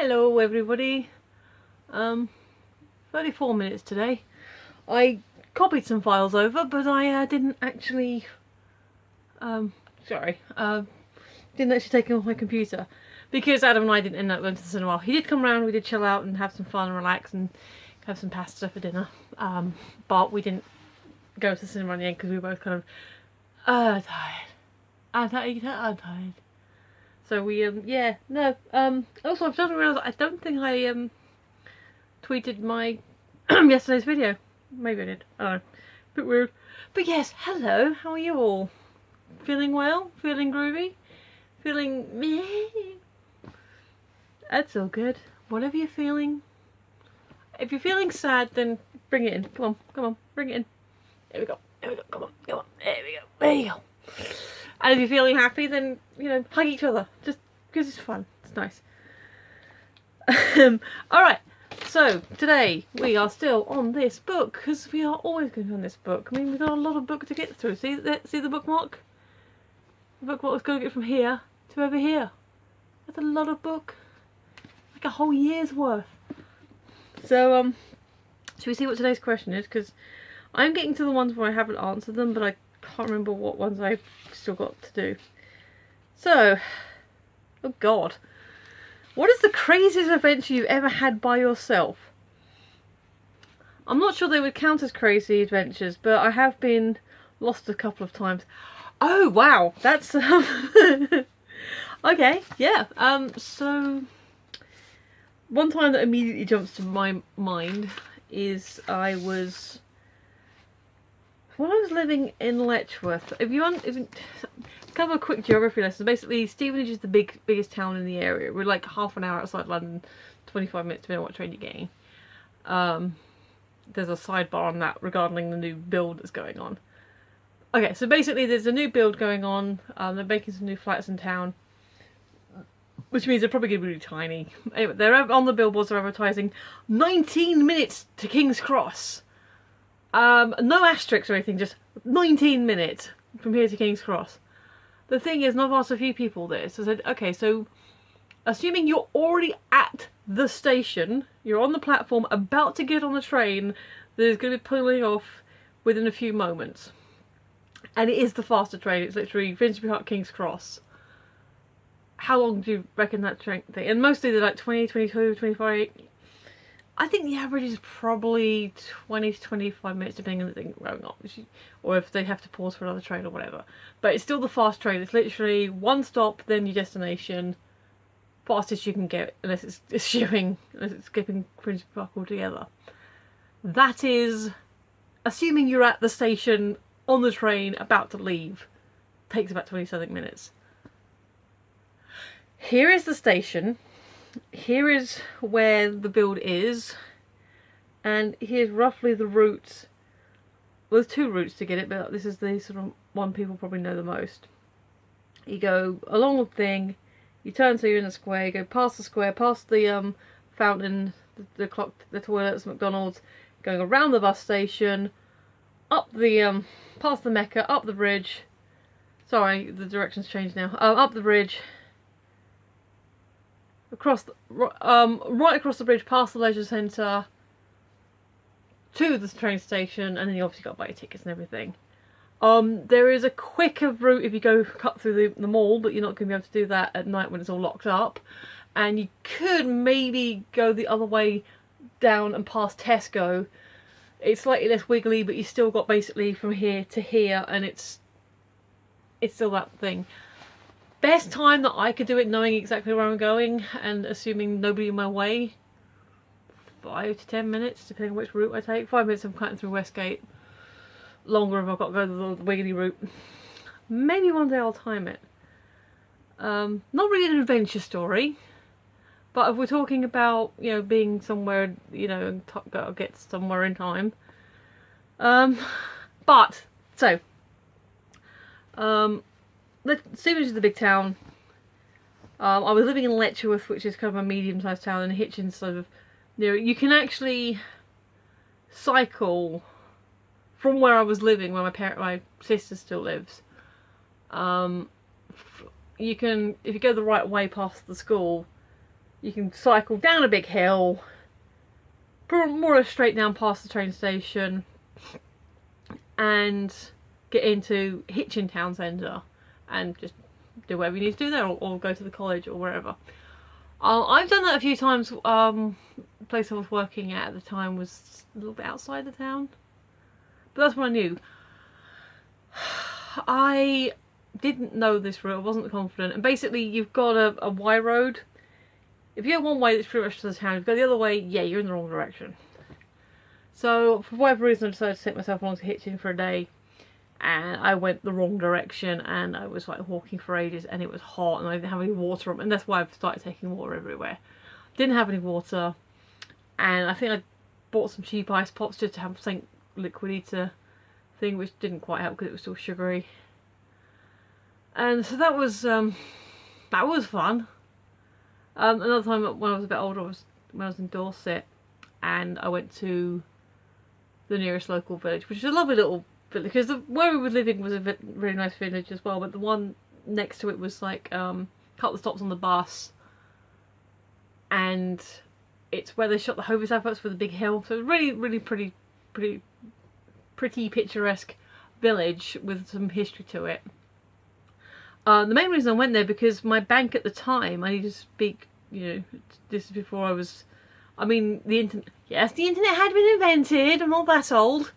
Hello everybody. 34 minutes today. I copied some files over, but I didn't actually didn't actually take them off my computer because Adam and I didn't end up going to the cinema. He did come around, we did chill out and have some fun and relax and have some pasta for dinner, but we didn't go to the cinema in the end because we were both kind of tired. I'm tired. So we also I've just realised I don't think I tweeted my yesterday's video. Maybe I did. I don't know. Bit weird. But yes, hello, how are you all? Feeling well? Feeling groovy? Feeling meh? That's all good. Whatever you're feeling. If you're feeling sad, then bring it in. Come on, bring it in. There we go. Come on. There you go. And if you're feeling happy, then, hug each other. Just because it's fun. It's nice. Alright, so today we are still on this book, because we are always going to be on this book. I mean, we've got a lot of book to get through. See the bookmark? The bookmark is going to get from here to over here. That's a lot of book. Like a whole year's worth. So, should we see what today's question is? Because I'm getting to the ones where I haven't answered them, but I can't remember what ones I've still got to do. So, oh god. What is the craziest adventure you've ever had by yourself? I'm not sure they would count as crazy adventures, but I have been lost a couple of times. Oh wow, that's okay, yeah. So one time that immediately jumps to my mind is when I was living in Letchworth. Kind of a quick geography lesson. Basically, Stevenage is the biggest town in the area. We're like half an hour outside London, 25 minutes depending on what train you're getting. There's a sidebar on that regarding the new build that's going on. Okay, so basically there's a new build going on. They're making some new flats in town, which means they're probably going to be really tiny. Anyway, they're on the billboards, they're advertising 19 minutes to King's Cross. No asterisks or anything, just 19 minutes from here to King's Cross. The thing is, and I've asked a few people this, I said, okay, so assuming you're already at the station, you're on the platform, about to get on the train that is going to be pulling off within a few moments. And it is the faster train, it's literally Finsbury Park, King's Cross. How long do you reckon that train thing? And mostly they're like 20, 22, 25. I think the average is probably 20 to 25 minutes depending on the thing going on. Or if they have to pause for another train or whatever. But it's still the fast train. It's literally one stop, then your destination. Fastest you can get, unless it's skipping Finsbury Park altogether. That is, assuming you're at the station, on the train, about to leave. Takes about 20-something minutes. Here is the station. Here is where the build is, and here's roughly the route. Well, there's two routes to get it, but this is the sort of one people probably know the most. You go along the thing, you turn so you're in the square, you go past the square, past the fountain, the clock, the toilets, McDonald's, going around the bus station, up the past the Mecca, up the bridge. Sorry, the direction's changed now. Up the bridge. Right across the bridge, past the leisure centre, to the train station, and then you obviously got to buy your tickets and everything. There is a quicker route if you go cut through the mall, but you're not going to be able to do that at night when it's all locked up. And you could maybe go the other way down and past Tesco. It's slightly less wiggly, but you still got basically from here to here, and it's still that thing. Best time that I could do it knowing exactly where I'm going and assuming nobody in my way, 5 to 10 minutes depending on which route I take. 5 minutes if I'm cutting through Westgate. Longer if I've got to go the wiggly route. Maybe one day I'll time it. Not really an adventure story, but if we're talking about, being somewhere, and gotta get somewhere in time. Stevenage is the big town. I was living in Letchworth, which is kind of a medium-sized town, and Hitchin's sort of near it. You can actually cycle from where I was living, where my sister still lives. You can, if you go the right way past the school, You can cycle down a big hill, more or less straight down past the train station, and get into Hitchin town centre and just do whatever you need to do there, or go to the college or wherever. I've done that a few times. The place I was working at the time was a little bit outside the town, but that's what I knew. I didn't know this route, I wasn't confident, and basically you've got a Y road. If you go one way, it's pretty much to the town. If you go the other way, yeah, you're in the wrong direction. So for whatever reason, I decided to take myself along to Hitchin for a day, and I went the wrong direction, and I was like walking for ages, and it was hot, and I didn't have any water, and that's why I've started taking water everywhere. Didn't have any water, and I think I bought some cheap ice pops just to have something liquidy to thing, which didn't quite help because it was still sugary. And so that was fun. Another time when I was a bit older was when I was in Dorset, and I went to the nearest local village, which is a lovely little village, because where we were living was a really nice village as well, but the one next to it was like a couple of stops on the bus, and it's where they shot the Hovis adverts with a big hill, so it was really pretty picturesque village with some history to it. The main reason I went there because my bank at the time, I need to speak, this is before I was, the internet, yes, the internet had been invented, I'm not that old,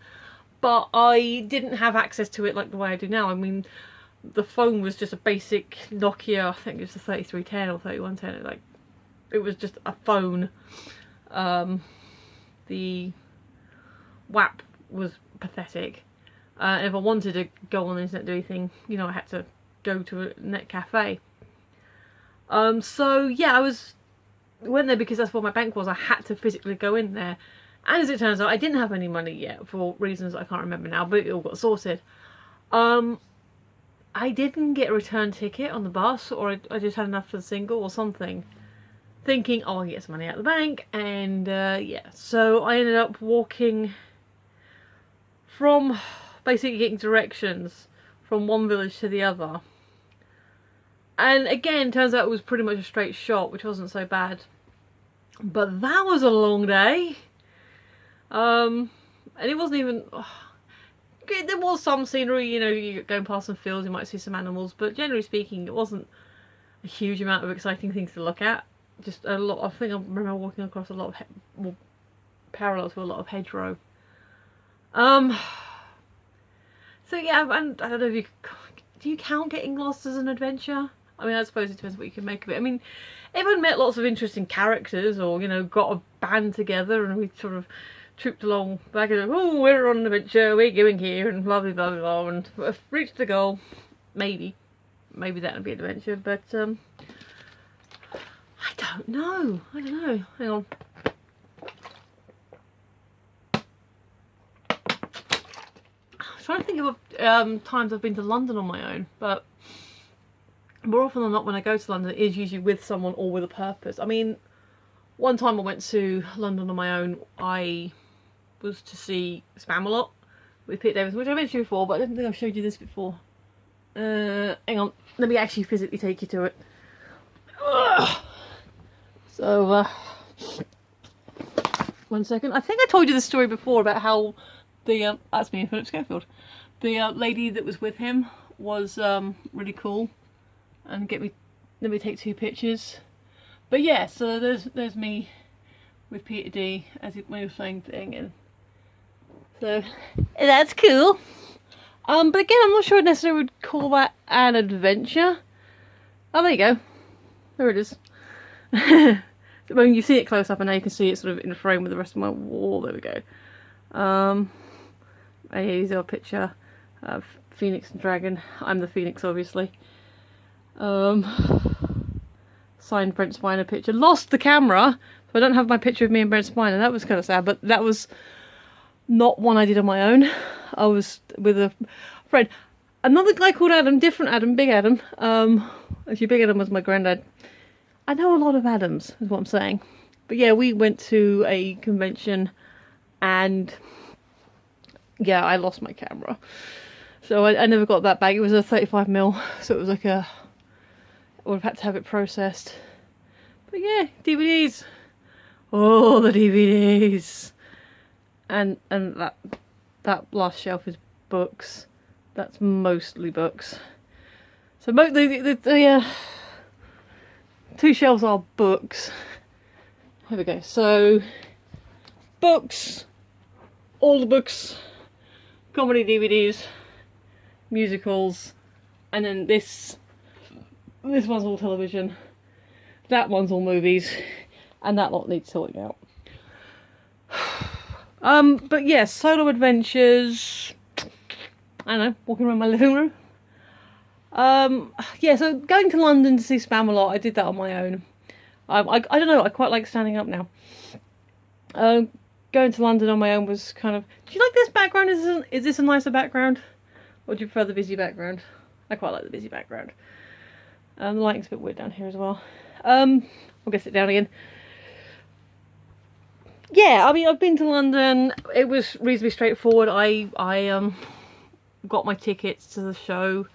but I didn't have access to it like the way I do now. The phone was just a basic Nokia, I think it was a 3310 or 3110, it was just a phone. The WAP was pathetic, and if I wanted to go on the internet and do anything, I had to go to a net cafe. So yeah, I went there because that's where my bank was. I had to physically go in there, and as it turns out, I didn't have any money yet for reasons I can't remember now, but it all got sorted. I didn't get a return ticket on the bus, or I just had enough for the single or something, thinking, oh, I'll get some money out of the bank, and yeah, so I ended up walking from, basically getting directions from one village to the other. And again, turns out it was pretty much a straight shot, which wasn't so bad. But that was a long day. And it wasn't even... there was some scenery, you're going past some fields, you might see some animals, but generally speaking, it wasn't a huge amount of exciting things to look at. Just a lot, I think I remember walking across a lot of, parallel to a lot of hedgerow. So yeah, and I don't know if do you count getting lost as an adventure? I suppose it depends what you can make of it. Everyone met lots of interesting characters, or, got a band together and we sort of trooped along back and, oh, we're on an adventure, we're going here, and blah, blah, blah, blah, and we've reached the goal. Maybe that would be an adventure, but, I don't know. Hang on. I'm trying to think of times I've been to London on my own, but more often than not when I go to London it is usually with someone or with a purpose. One time I went to London on my own, I was to see Spamalot with Pete Davidson, which I mentioned before, but I don't think I've showed you this before. Hang on, let me actually physically take you to it. So, 1 second. I think I told you this story before about how the, that's me in Philip Schofield, the lady that was with him was really cool, and let me take 2 pictures. But yeah, so there's me with Peter D when he was playing thing, and so that's cool. But again, I'm not sure I necessarily would call that an adventure. Oh, there you go. There it is. When you see it close up, and now you can see it sort of in the frame with the rest of my wall. There we go. Here's our picture of Phoenix and Dragon. I'm the Phoenix, obviously. Signed Brent Spiner picture. Lost the camera, so I don't have my picture of me and Brent Spiner. That was kind of sad, but that was not one I did on my own. I was with a friend. Another guy called Adam, different Adam, Big Adam. Actually, Big Adam was my granddad. I know a lot of Adams, is what I'm saying. But yeah, we went to a convention, and yeah, I lost my camera. So I never got that back. It was a 35mm, so it was like I would have had to have it processed. But yeah, DVDs. Oh, the DVDs. And that last shelf is books. That's mostly books. So the two shelves are books. Here we go. So books, all the books, comedy DVDs, musicals, and then this one's all television. That one's all movies, and that lot needs sorting out. But yes, solo adventures. I don't know, walking around my living room. Yeah, so going to London to see Spamalot, I did that on my own. I don't know, I quite like standing up now. Going to London on my own was kind of... Do you like this background? Is this a nicer background? Or do you prefer the busy background? I quite like the busy background. The lighting's a bit weird down here as well. I'll get sit down again. Yeah, I mean, I've been to London. It was reasonably straightforward. I got my tickets to the show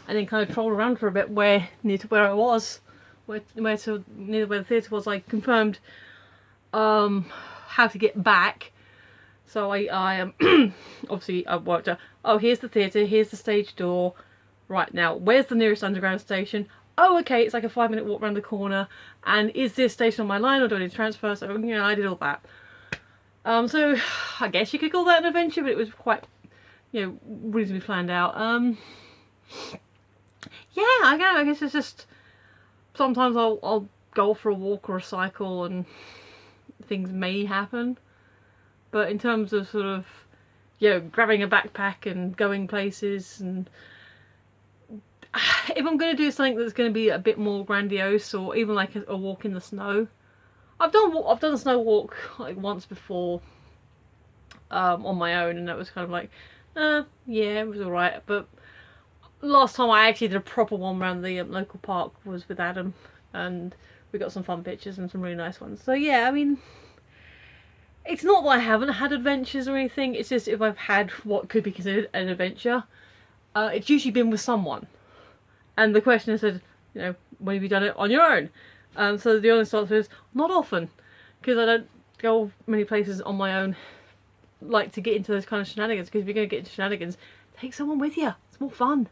and then kind of trolled around for a bit near to where I was. Near where the theatre was. I confirmed how to get back. So I obviously I worked out, oh, here's the theatre, here's the stage door. Right, now, where's the nearest underground station? Oh, okay, it's like a 5-minute walk around the corner. And is this station on my line or do I need to transfer? So, you know, I did all that. So, I guess you could call that an adventure, but it was quite, you know, reasonably planned out. Yeah, I guess it's just, sometimes I'll go for a walk or a cycle and things may happen. But in terms of sort of, you know, grabbing a backpack and going places, and if I'm going to do something that's going to be a bit more grandiose, or even like a walk in the snow, I've done a snow walk like once before on my own, and that was kind of like, yeah, it was alright. But last time I actually did a proper one around the local park was with Adam, and we got some fun pictures and some really nice ones. So yeah, I mean, it's not that I haven't had adventures or anything, it's just if I've had what could be considered an adventure, it's usually been with someone. And the question said, you know, when have you done it on your own? So the honest answer is, not often, because I don't go many places on my own, like to get into those kind of shenanigans, because if you're going to get into shenanigans, take someone with you, it's more fun.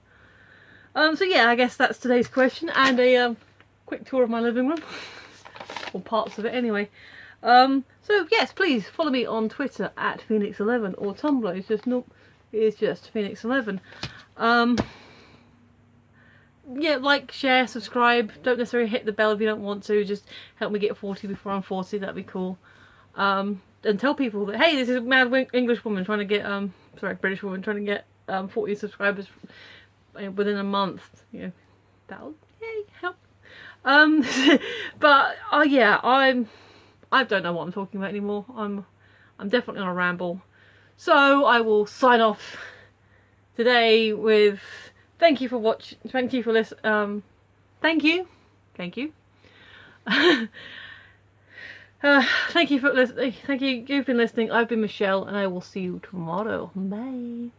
So yeah, I guess that's today's question, and a quick tour of my living room, or parts of it anyway. So yes, please follow me on Twitter at Phoenix11, or Tumblr is just Phoenix11. Yeah, like, share, subscribe. Don't necessarily hit the bell if you don't want to. Just help me get 40 before I'm 40. That'd be cool. And tell people that, hey, this is a mad English woman trying to get British woman trying to get 40 subscribers within a month. You know, that'll, yay, help. But yeah, I don't know what I'm talking about anymore. I'm definitely on a ramble. So I will sign off today with thank you for watching. Thank you for listening. Thank you. Thank you for listening. Thank you. You've been listening. I've been Michelle, and I will see you tomorrow. Bye.